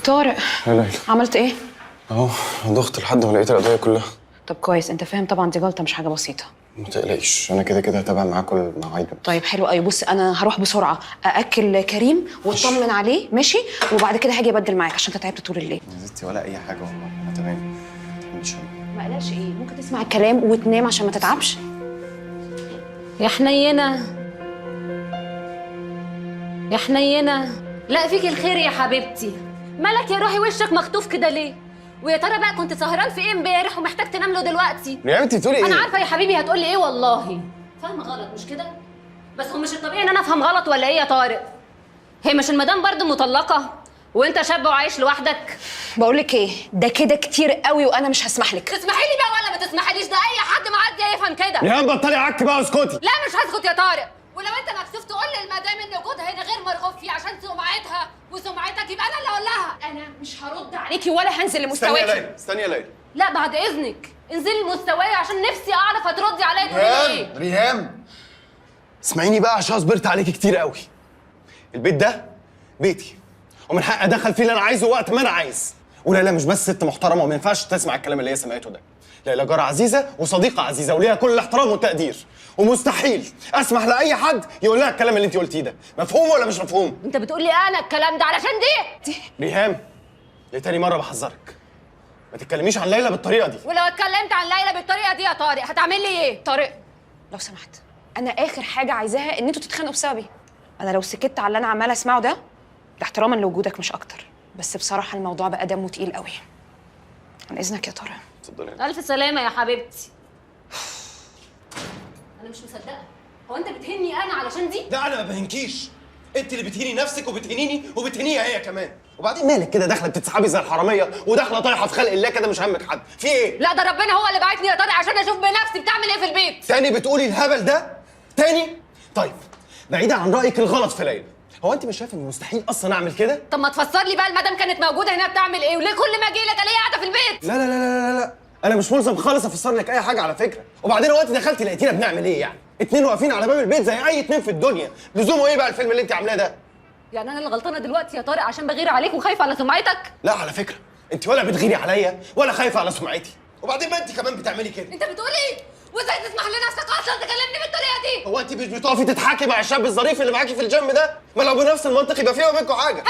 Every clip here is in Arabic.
طارق، يا ليلى، عملت ايه؟ اهو ضغط لحد ما لقيت القضيه كلها. طب كويس، انت فاهم طبعا دي غلطه مش حاجه بسيطه. ما تقلقيش، انا كده كده هتابع معاه كل المواعيد. طيب حلو قوي. بص انا هروح بسرعه ااكل كريم واطمن عليه، ماشي؟ وبعد كده هاجي ابدل معاك عشان انت تعبت طول الليل. يا ستي ولا اي حاجه والله، انا تمام. ما تحمليش هم. ما قلقش. ايه، ممكن تسمع الكلام وتنام عشان ما تتعبش. يا حنينة يا حنينة، لا فيك الخير يا حبيبتي. مالك يا روحي وشك مخطوف كده ليه؟ ويا ترى بقى كنت سهران في ايه امبارح ومحتاج تنام له دلوقتي؟ يا بنتي تقولي ايه؟ انا عارفه يا حبيبي هتقولي ايه والله. فاهمه غلط مش كده؟ بس هو مش الطبيعي ان انا افهم غلط ولا ايه يا طارق؟ هي مش المدام برضه مطلقه وانت شاب وعايش لوحدك؟ بقول لك ايه، ده كده كتير قوي وانا مش هسمح لك. تسمحي لي بقى ولا ما تسمحيليش؟ ده اي حد معدي يفهم كده. ريهام بطلي عك بقى واسكتي. لا مش هسكت يا طارق. ولو انت مكسوف تقول للمدام ان وجودها هنا غير مرغوب فيه عشان سمعتها وسمعتك، يبقى انا اللي اقول لها. انا مش هرد عليكي ولا هنزل استني يا لمستواكي. ليلى، استني يا ليلى. لا بعد اذنك انزلي مستواي عشان نفسي اعرف هتردي عليا تقولي ايه. ريهام اسمعيني بقى عشان صبرت عليكي كتير قوي. البيت ده بيتي، ومن حقي ادخل فيه اللي انا عايزه وقت ما انا عايز. وليلى مش بس ست محترمه وما ينفعش تسمع الكلام اللي هي سمعته ده. ليلى جارة عزيزه وصديقه عزيزه وليها كل الاحترام والتقدير، ومستحيل اسمح لاي حد يقول لها الكلام اللي انت قلتيه ده. مفهوم ولا مش مفهوم؟ انت بتقول لي انا الكلام ده علشان دي؟ ريهام لتاني مره بحذرك، ما تتكلميش عن ليلى بالطريقه دي. ولو اتكلمت عن ليلى بالطريقه دي يا طارق هتعمل لي ايه؟ طارق لو سمحت، انا اخر حاجه عايزاها ان انتوا تتخانقوا بسببي. انا لو سكت على اللي انا عماله اسمعه ده احتراما لوجودك مش اكتر، بس بصراحه الموضوع بقى دمه تقيل قوي. عن اذنك يا طارق. اتفضلي. الف سلامه يا حبيبتي. انا مش مصدقه، هو انت بتهني انا علشان دي؟ لا انا ما بهنكيش، انت اللي بتهيني نفسك وبتهينيني وبتهينيها هي كمان. وبعدين مالك كده داخله بتتسحبي زي الحراميه وداخله طايحه في خلق الله كده مش همك حد في ايه؟ لا ده ربنا هو اللي بعتني يا طارق عشان اشوف بنفسي بتعمل ايه في البيت. تاني بتقولي الهبل ده؟ تاني؟ طيب بعيدا عن رايك الغلط في ليلى، هو انت مش شايفه ان مستحيل اصلا اعمل كده؟ طب ما تفسر لي بقى المدام كانت موجوده هنا بتعمل ايه وليه كل ما اجي لك الاقيها قاعده في البيت؟ لا لا لا لا لا لا، انا مش ملزم خالص افسر لك اي حاجه على فكره. وبعدين هو انت دخلتي لقيتينا بنعمل ايه يعني؟ اتنين واقفين على باب البيت زي اي اتنين في الدنيا، لزومه ايه بقى الفيلم اللي انت عاملاه ده؟ يعني انا اللي غلطانه دلوقتي يا طارق عشان بغير عليك وخايفه على سمعتك؟ لا على فكره انت ولا بتغيري عليا ولا خايفه على سمعتي، وبعدين ما انت كمان بتعملي كده. انت بتقول ايه؟ وازاي تسمح لنفسك اصلا تكلمني بالطريقه دي؟ هو انت مش بتقفي تضحكي مع الشاب الظريف اللي معاكي في الجيم ده؟ ما لو بنفس المنطق يبقى فيها وبينكم حاجه.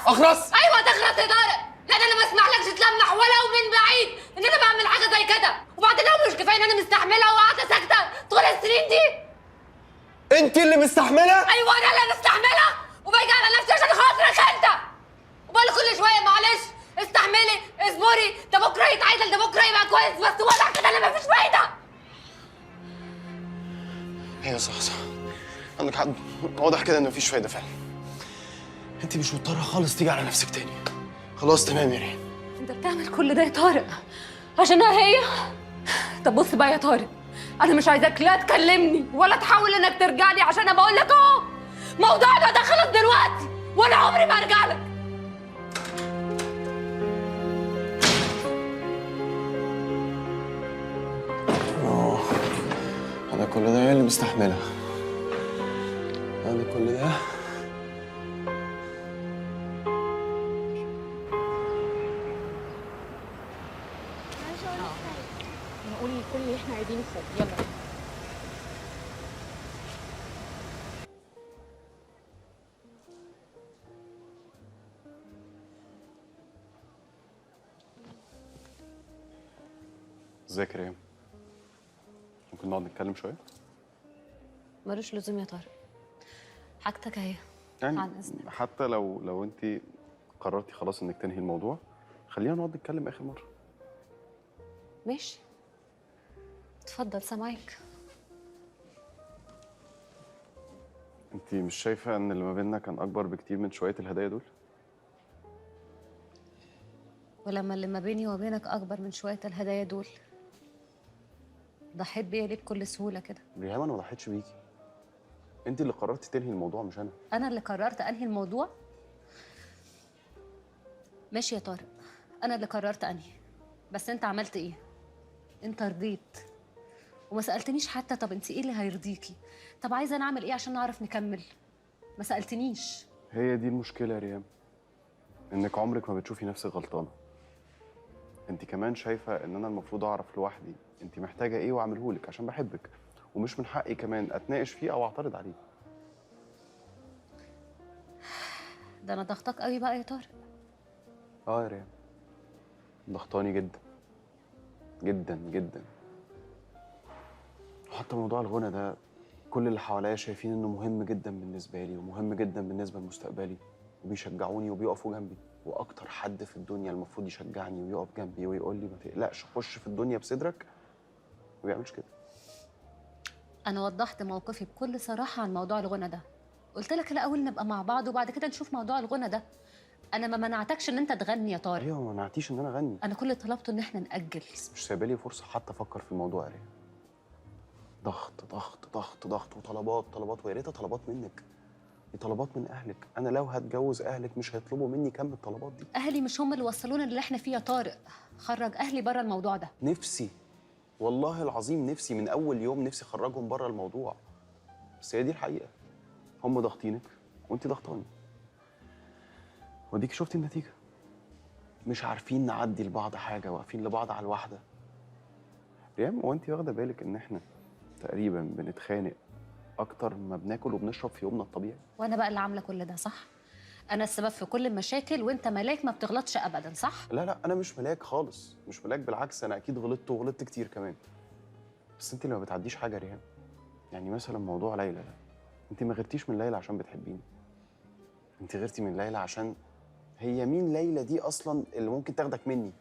اخرس. ايوه تخرس يا طارق، لان انا ما اسمحلكش تلمح ولو من بعيد ان انا بعمل حاجه زي كده. وبعدين لو مش كفايه ان انا مستحمله وقاعده ساكته طول السنين دي؟ انت اللي مستحمله؟ ايوه انا اللي مستحمله وباجي على نفسي عشان خاطرك انت. وبقول كل شويه معلش استحملي اصبري، ده بكره يتعدل، ده بكره يبقى كويس، بس واضح كده ان مفيش فايده. ايوه صح صح، عندك حق، واضح كده ان مفيش فايده فعلا. انت مش مضطره خالص تيجي على نفسك تاني. خلاص تمام يا ريم. انت بتعمل كل ده يا طارق عشانها هي؟ طب بص بقى يا طارق، انا مش عايزاك لا تكلمني ولا تحاول انك ترجع لي، عشان انا بقول لك اهو موضوعنا ده خلص دلوقتي وانا عمري ما ارجع لك. انا كل ده هي اللي مستحمله، انا كل ده. نقول كل اللي احنا عايزينه فوق. يلا. ازيك يا ريم؟ ممكن نقعد نتكلم شويه؟ ملوش لزوم يا طارق، حاجتك اهي. يعني عن إذنك. حتى لو انت قررتي خلاص انك تنهي الموضوع، خلينا نقعد نتكلم اخر مره. ماشي اتفضل سامعك. انت مش شايفه ان اللي ما بيننا كان اكبر بكتير من شويه الهدايا دول؟ ولما اللي ما بيني وبينك اكبر من شويه الهدايا دول ضحيت بيا ليه بكل سهوله كده؟ ريهام انا ما ضحيتش بيكي، انت اللي قررتي تنهي الموضوع مش انا. انا اللي قررت انهي الموضوع؟ ماشي يا طارق، انا اللي قررت انهي، بس انت عملت ايه؟ انت رضيت وما سالتنيش حتى طب انت ايه اللي هيرضيكي؟ طب عايزه انا اعمل ايه عشان نعرف نكمل؟ ما سالتنيش. هي دي المشكله يا ريهام، انك عمرك ما بتشوفي نفسك غلطانه. انت كمان شايفه ان انا المفروض اعرف لوحدي انت محتاجه ايه واعمله لك عشان بحبك، ومش من حقي كمان اتناقش فيه او اعترض عليه. ده انا ضغطك قوي بقى يا طارق. اه يا ريان، ضغطاني جدا جدا جدا. وحتى موضوع الغنى ده كل اللي حواليا شايفين انه مهم جدا بالنسبه لي ومهم جدا بالنسبه لمستقبلي، وبيشجعوني وبيقفوا جنبي. واكتر حد في الدنيا المفروض يشجعني ويقف جنبي ويقول لي ما تقلقش خش في الدنيا بصدرك، ما بيعملش كده. انا وضحت موقفي بكل صراحه عن موضوع الغنى ده. قلت لك الاول نبقى مع بعض وبعد كده نشوف موضوع الغنى ده. انا ما منعتكش ان انت تغني يا طارق. ايوه ما منعتيش ان انا اغني، انا كل اللي طلبته ان احنا ناجل. مش سايبه لي فرصه حتى افكر في الموضوع. يا ريان ضغط ضغط ضغط ضغط وطلبات طلبات، ويا ريتها طلبات منك، دي طلبات من اهلك. انا لو هتجوز اهلك مش هيطلبوا مني كم الطلبات دي. اهلي مش هم اللي وصلونا اللي احنا فيه يا طارق. خرج اهلي بره الموضوع ده. نفسي والله العظيم نفسي من اول يوم نفسي اخرجهم بره الموضوع، بس هي دي الحقيقه. هم ضاغطينك وانت ضغطاني، وديكي شفتي النتيجه. مش عارفين نعدي لبعض حاجه، واقفين لبعض على الواحده. ريم هو انت واخده بالك ان احنا تقريبا بنتخانق اكتر ما بناكل وبنشرب في يومنا الطبيعي؟ وانا بقى اللي عامله كل ده، صح؟ انا السبب في كل المشاكل وانت ملاك ما بتغلطش ابدا، صح؟ لا لا انا مش ملاك خالص، مش ملاك، بالعكس انا اكيد غلطت وغلطت كتير كمان. بس انت اللي ما بتعديش حاجه يا ريهام. يعني مثلا موضوع ليلى ده، انت ما غيرتيش من ليلى عشان بتحبيني، انت غيرتي من ليلى عشان هي مين ليلى دي اصلا اللي ممكن تاخدك مني.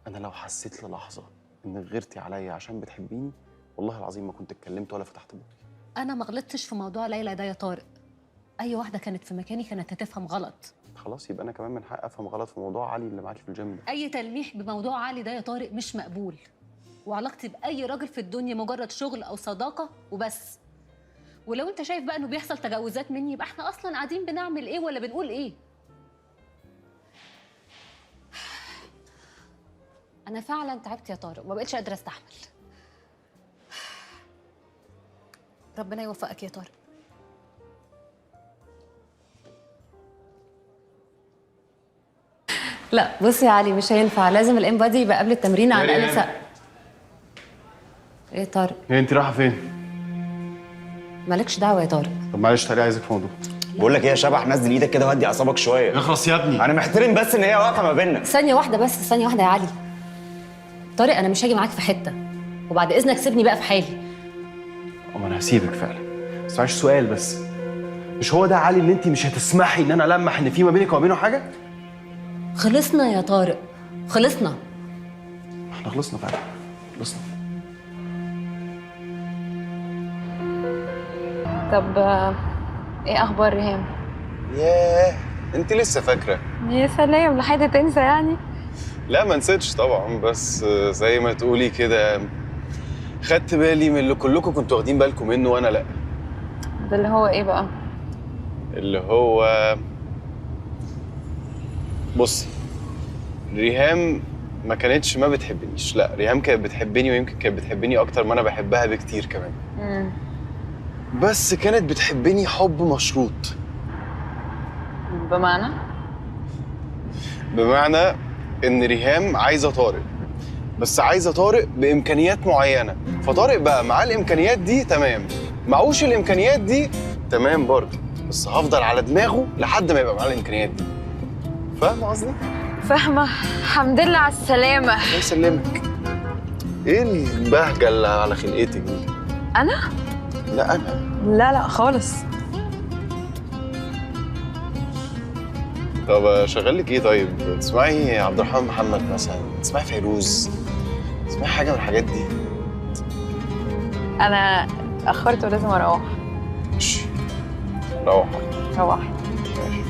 انا لو حسيت للحظه انك غيرتي عليا عشان بتحبيني والله العظيم ما كنت اتكلمت ولا فتحت بوقي. انا ما غلطتش في موضوع ليلى ده يا طارق. اي واحده كانت في مكاني كانت هتفهم غلط. خلاص يبقى انا كمان من حق افهم غلط في موضوع علي اللي معاكي في الجيم ده. اي تلميح بموضوع علي ده يا طارق مش مقبول. وعلاقتي باي راجل في الدنيا مجرد شغل او صداقه وبس. ولو انت شايف بقى انه بيحصل تجاوزات مني يبقى احنا اصلا قاعدين بنعمل ايه ولا بنقول ايه؟ انا فعلا تعبت يا طارق وما بقتش قادره استحمل. ربنا يوفقك يا طارق. لا بص يا علي، مش هينفع، لازم الانبادي يبقى قبل التمرين على الاقل ساعه. ايه طارق؟ هي انت رايحه فين؟ مالكش دعوه يا طارق. طب معلش تعالي عايزك في موضوع. بقول لك ايه يا شبح، نزل ايدك كده وهدي اعصابك شويه. اخلص يا ابني. انا محترم بس ان هي واقفه ما بيننا. ثانيه واحده بس، ثانيه واحده يا علي. طارق انا مش هاجي معاك في حته، وبعد اذنك سيبني بقى في حالي. ما انا هسيبك فعلا، بس معلش سؤال بس، مش هو ده علي اللي انت مش هتسمحي ان انا المح ان في ما بينك وما بينه حاجه؟ خلصنا يا طارق، خلصنا. احنا خلصنا فعلا، خلصنا. طب ايه اخبار ريهام؟ ياه انت لسه فاكره؟ يا سلام، لحد تنسى يعني؟ لا ما نسيتش طبعا، بس زي ما تقولي كده خدت بالي من اللي كلكم كنتوا واخدين بالكم منه وانا لا. ده اللي هو ايه بقى؟ اللي هو بصي، ريهام ما كانتش ما بتحبنيش، لا ريهام كانت بتحبني، ويمكن كانت بتحبني اكتر ما انا بحبها بكتير كمان. بس كانت بتحبني حب مشروط. بمعنى ان ريهام عايزه طارق، بس عايزه طارق بامكانيات معينه، فطارق بقى معاه الامكانيات دي تمام، معوش الامكانيات دي تمام برضه، بس هفضل على دماغه لحد ما يبقى معاه الامكانيات دي. فاهمه قصدي؟ فاهمه. الحمد لله على السلامه. الله يسلمك. ايه البهجه اللي على خلقتك دي؟ انا؟ لا انا لا خالص. طب اشغل لك ايه طيب؟ تسمعي عبد الرحمن محمد مثلا، تسمعي فيروز، تسمعي حاجه من الحاجات دي؟ انا اتاخرت ولازم اروح. ماشي روح. روح. ماشي.